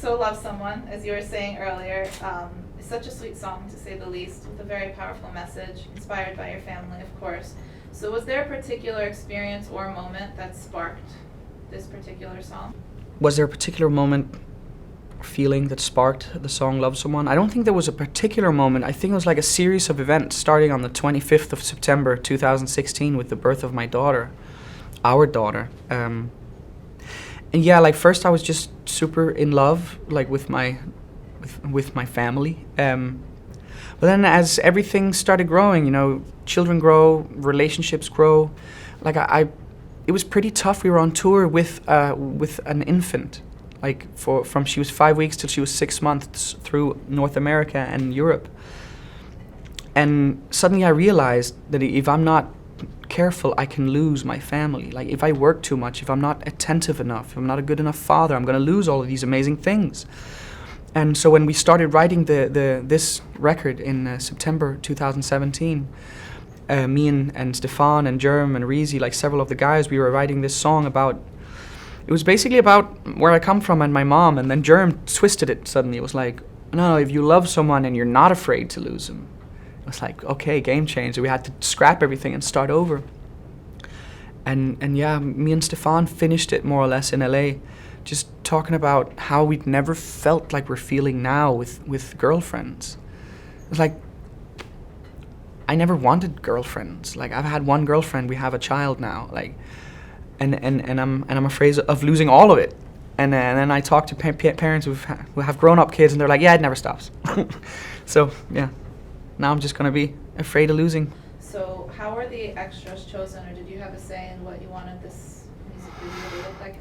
So Love Someone, as you were saying earlier, is such a sweet song, to say the least, with a very powerful message, inspired by your family, of course. So was there a particular experience or moment that sparked this particular song? Was there a particular moment or feeling that sparked the song Love Someone? I don't think there was a particular moment. I think it was like a series of events starting on the 25th of September 2016 with the birth of my daughter, our daughter. And yeah, like first I was just super in love, like with my family. But then as everything started growing, you know, children grow, relationships grow. Like it was pretty tough. We were on tour with an infant, like from she was 5 weeks till she was 6 months through North America and Europe. And suddenly I realized that if I'm not careful, I can lose my family. Like if I work too much, if I'm not attentive enough, if I'm not a good enough father, I'm going to lose all of these amazing things. And so when we started writing this record in September 2017, me and Stefan and Jerm and Reezy, like several of the guys, we were writing this song about, it was basically about where I come from and my mom. And then Jerm twisted it suddenly. It was like, no, if you love someone and you're not afraid to lose them. It was like, okay, game changer. We had to scrap everything and start over. And yeah, me and Stefan finished it more or less in LA, just talking about how we'd never felt like we're feeling now with girlfriends. It was like, I never wanted girlfriends. Like I've had one girlfriend, we have a child now. Like, and I'm afraid of losing all of it. And then I talk to parents who have grown-up kids, and they're like, yeah, it never stops. So yeah. Now I'm just going to be afraid of losing. So how were the extras chosen, or did you have a say in what you wanted this music video to look like?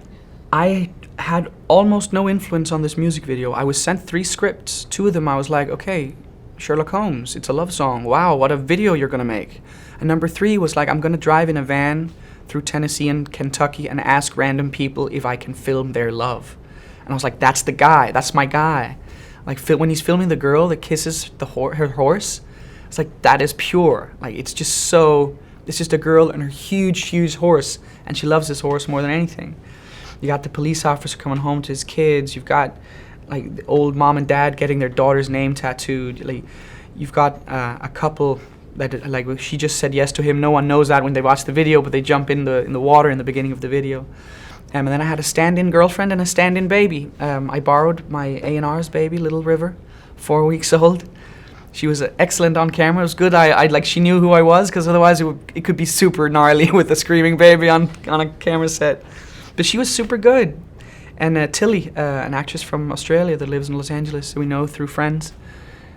I had almost no influence on this music video. I was sent 3 scripts. 2 of them I was like, okay, Sherlock Holmes, it's a love song. Wow, what a video you're going to make. And number 3 was like, I'm going to drive in a van through Tennessee and Kentucky and ask random people if I can film their love. And I was like, that's the guy, that's my guy. Like when he's filming the girl that kisses her horse, it's like, that is pure. Like it's just a girl and her huge horse, and she loves this horse more than anything. You got the police officer coming home to his kids. You've got like the old mom and dad getting their daughter's name tattooed. Like you've got a couple that like she just said yes to him. No one knows that when they watch the video, but they jump in the water in the beginning of the video. And then I had a stand-in girlfriend and a stand-in baby. I borrowed my A&R's baby, Little River, 4 weeks old. She was excellent on camera. It was good. I like she knew who I was, because otherwise it could be super gnarly with a screaming baby on a camera set. But she was super good. And Tilly, an actress from Australia that lives in Los Angeles, we know through friends,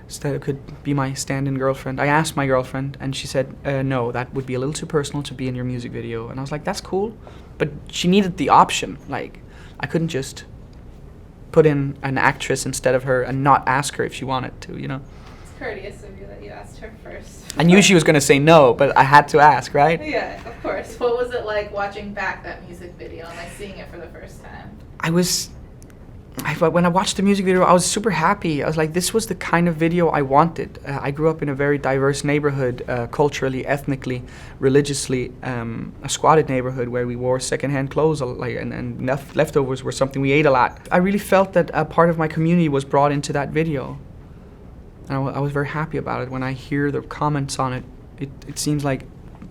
so that could be my stand-in girlfriend. I asked my girlfriend, and she said, no, that would be a little too personal to be in your music video. And I was like, that's cool. But she needed the option. Like, I couldn't just put in an actress instead of her and not ask her if she wanted to, you know? It's courteous of you that you asked her first. I knew she was going to say no, but I had to ask, right? Yeah, of course. What was it like watching back that music video and like seeing it for the first time? When I watched the music video, I was super happy. I was like, this was the kind of video I wanted. I grew up in a very diverse neighborhood, culturally, ethnically, religiously, a squatted neighborhood where we wore secondhand clothes, and leftovers were something we ate a lot. I really felt that a part of my community was brought into that video. And I was very happy about it. When I hear the comments on it, it seems like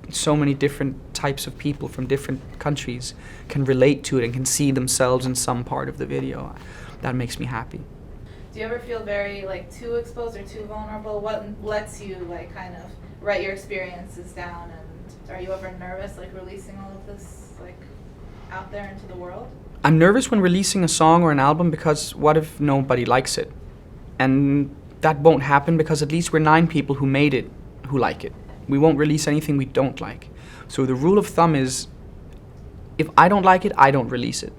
so many different types of people from different countries can relate to it and can see themselves in some part of the video. That makes me happy. Do you ever feel very like too exposed or too vulnerable? What lets you like kind of write your experiences down, and are you ever nervous like releasing all of this like out there into the world? I'm nervous when releasing a song or an album, because what if nobody likes it? And that won't happen, because at least we're 9 people who made it who like it. We won't release anything we don't like. So the rule of thumb is, if I don't like it, I don't release it.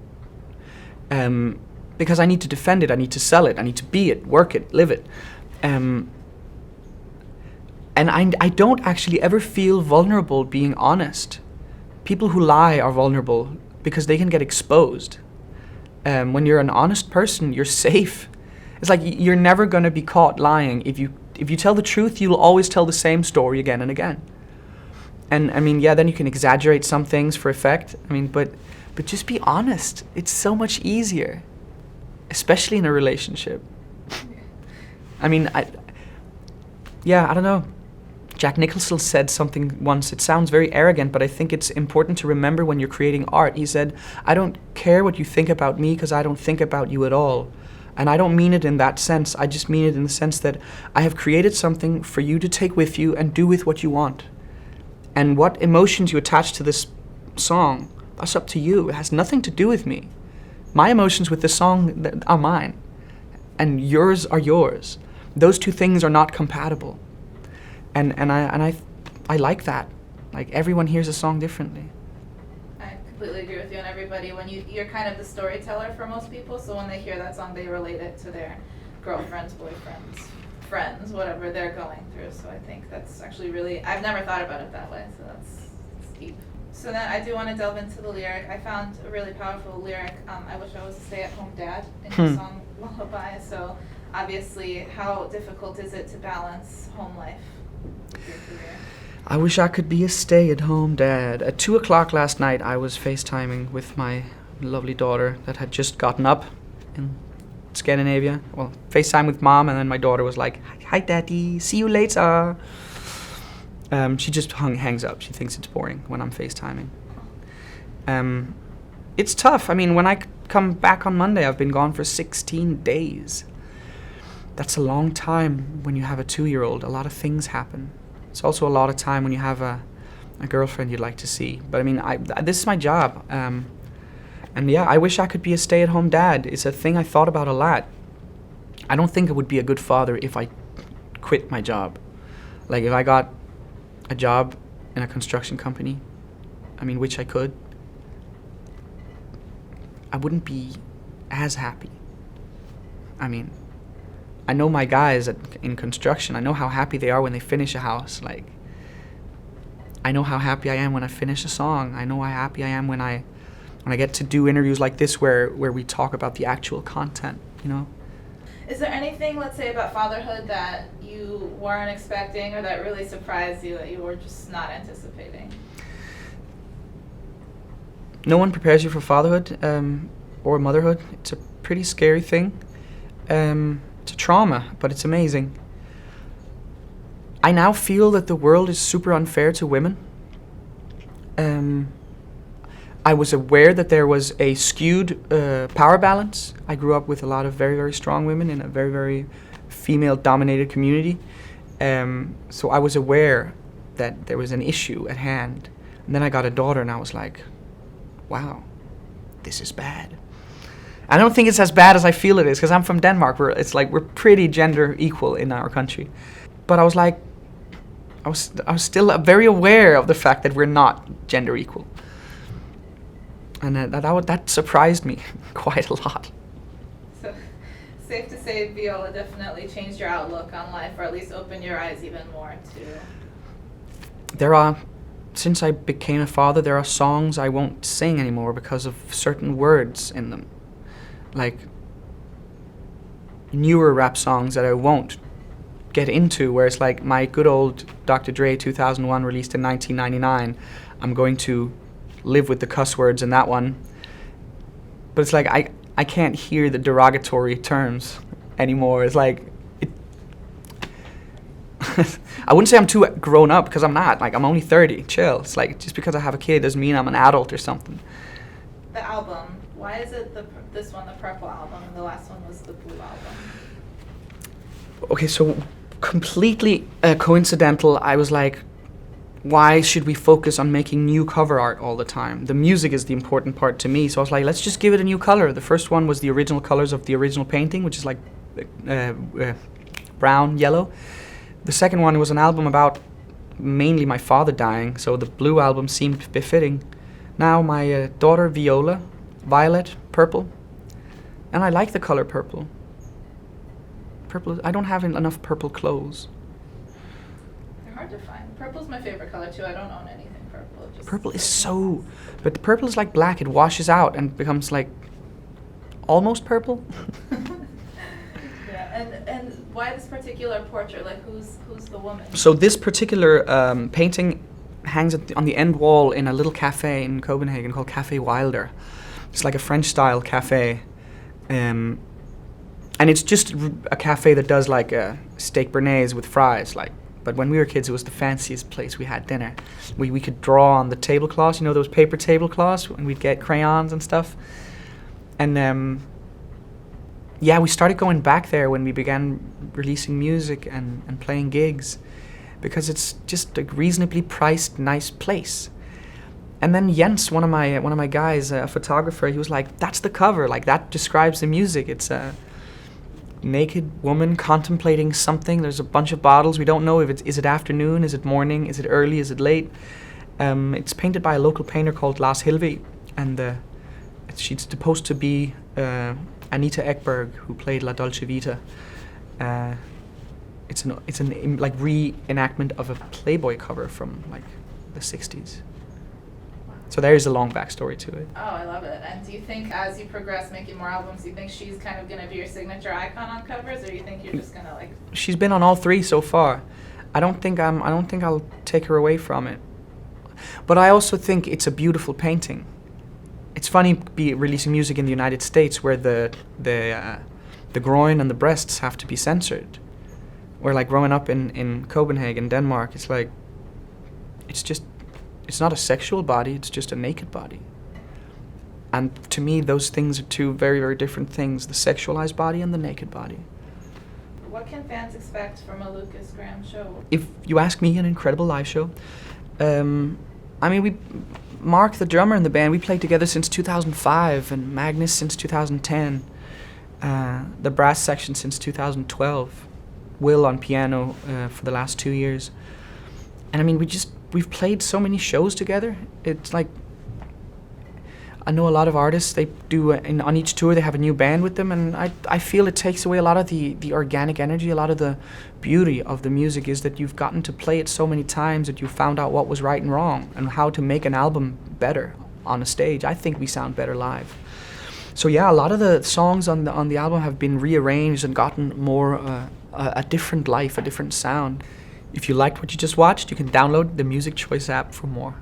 Because I need to defend it, I need to sell it, I need to be it, work it, live it. And I don't actually ever feel vulnerable being honest. People who lie are vulnerable because they can get exposed. When you're an honest person, you're safe. It's like you're never going to be caught lying. If you tell the truth, you'll always tell the same story again and again. And I mean, yeah, then you can exaggerate some things for effect. I mean, but just be honest. It's so much easier. especially in a relationship. I mean, I don't know. Jack Nicholson said something once, it sounds very arrogant, but I think it's important to remember when you're creating art. He said, I don't care what you think about me because I don't think about you at all. And I don't mean it in that sense, I just mean it in the sense that I have created something for you to take with you and do with what you want. And what emotions you attach to this song, that's up to you. It has nothing to do with me. My emotions with this song are mine, and yours are yours. Those two things are not compatible. And I like that. Like, everyone hears a song differently. I completely agree with you. And everybody, when you're kind of the storyteller for most people, so when they hear that song, they relate it to their girlfriends, boyfriends, friends, whatever they're going through. So I think that's actually really, I've never thought about it that way, so that's deep. So then I do want to delve into the lyric. I found a really powerful lyric. I wish I was a stay-at-home dad in the song Lullaby. So obviously, how difficult is it to balance home life with your career? I wish I could be a stay-at-home dad. At 2 o'clock last night, I was FaceTiming with my lovely daughter that had just gotten up in Scandinavia. Well, FaceTime with mom, and then my daughter was like, "Hi, daddy, see you later." She just hangs up. She thinks it's boring when I'm FaceTiming. It's tough. I mean, when I come back on Monday, I've been gone for 16 days. That's a long time when you have a 2-year-old. A lot of things happen. It's also a lot of time when you have a girlfriend you'd like to see. But I mean, this is my job. And yeah, I wish I could be a stay-at-home dad. It's a thing I thought about a lot. I don't think I would be a good father if I quit my job. Like, if I got a job in a construction company, I mean, which I could, I wouldn't be as happy. I mean, I know my guys in construction. I know how happy they are when they finish a house. Like, I know how happy I am when I finish a song. I know how happy I am when I get to do interviews like this where we talk about the actual content, you know? Is there anything, let's say, about fatherhood that you weren't expecting or that really surprised you that you were just not anticipating? No one prepares you for fatherhood or motherhood. It's a pretty scary thing. It's a trauma, but it's amazing. I now feel that the world is super unfair to women. I was aware that there was a skewed power balance. I grew up with a lot of very, very strong women in a very, very female-dominated community. So I was aware that there was an issue at hand. And then I got a daughter, and I was like, wow, this is bad. I don't think it's as bad as I feel it is, because I'm from Denmark. We're pretty gender equal in our country. But I was like, I was still very aware of the fact that we're not gender equal. And that surprised me quite a lot. So, safe to say viola definitely changed your outlook on life, or at least opened your eyes even more to... Since I became a father, there are songs I won't sing anymore because of certain words in them. Like, newer rap songs that I won't get into, where it's like my good old Dr. Dre 2001 released in 1999. I'm going to live with the cuss words in that one. But it's like I can't hear the derogatory terms anymore. It's like, I wouldn't say I'm too grown up, because I'm not. Like, I'm only 30. Chill. It's like, just because I have a kid doesn't mean I'm an adult or something. The album, why is it this one the purple album and the last one was the blue album? Okay, so completely coincidental. I was like, why should we focus on making new cover art all the time? The music is the important part to me. So I was like, let's just give it a new color. The first one was the original colors of the original painting, which is like brown, yellow. The second one was an album about mainly my father dying, so the blue album seemed befitting. Now my daughter, Viola, violet, purple. And I like the color purple. Purple, I don't have enough purple clothes. They're hard to find. Purple's my favorite color too. I don't own anything purple. Purple is so... But purple is like black. It washes out and becomes like almost purple. Yeah, and why this particular portrait? Like, who's the woman? So this particular painting hangs on the end wall in a little cafe in Copenhagen called Cafe Wilder. It's like a French-style cafe. And it's just a cafe that does like steak béarnaise with fries, like. But when we were kids, it was the fanciest place we had dinner. We could draw on the tablecloths, you know, those paper tablecloths, and we'd get crayons and stuff. And yeah, we started going back there when we began releasing music and playing gigs, because it's just a reasonably priced, nice place. And then Jens, one of my guys, a photographer, he was like, "That's the cover. Like that describes the music. It's a naked woman contemplating something. There's a bunch of bottles. We don't know if is it afternoon, is it morning, is it early, is it late." It's painted by a local painter called Lars Helvig, and she's supposed to be Anita Ekberg, who played La Dolce Vita. It's an like reenactment of a Playboy cover from like the 60s. So there is a long backstory to it. Oh, I love it. And do you think as you progress making more albums, do you think she's kind of going to be your signature icon on covers, or do you think you're just going to like... She's been on all three so far. I don't think I'll take her away from it. But I also think it's a beautiful painting. It's funny releasing music in the United States where the groin and the breasts have to be censored. Where like growing up in Copenhagen, Denmark, it's like it's not a sexual body, it's just a naked body. And to me, those things are two very, very different things, the sexualized body and the naked body. What can fans expect from a Lukas Graham show? If you ask me, an incredible live show. I mean, Mark, the drummer in the band, we played together since 2005, and Magnus since 2010. The brass section since 2012. Will on piano for the last 2 years. And I mean, we've played so many shows together. It's like, I know a lot of artists, they do, on each tour they have a new band with them, and I feel it takes away a lot of the organic energy, a lot of the beauty of the music is that you've gotten to play it so many times that you found out what was right and wrong, and how to make an album better on a stage. I think we sound better live. So yeah, a lot of the songs on the album have been rearranged and gotten more a different life, a different sound. If you liked what you just watched, you can download the Music Choice app for more.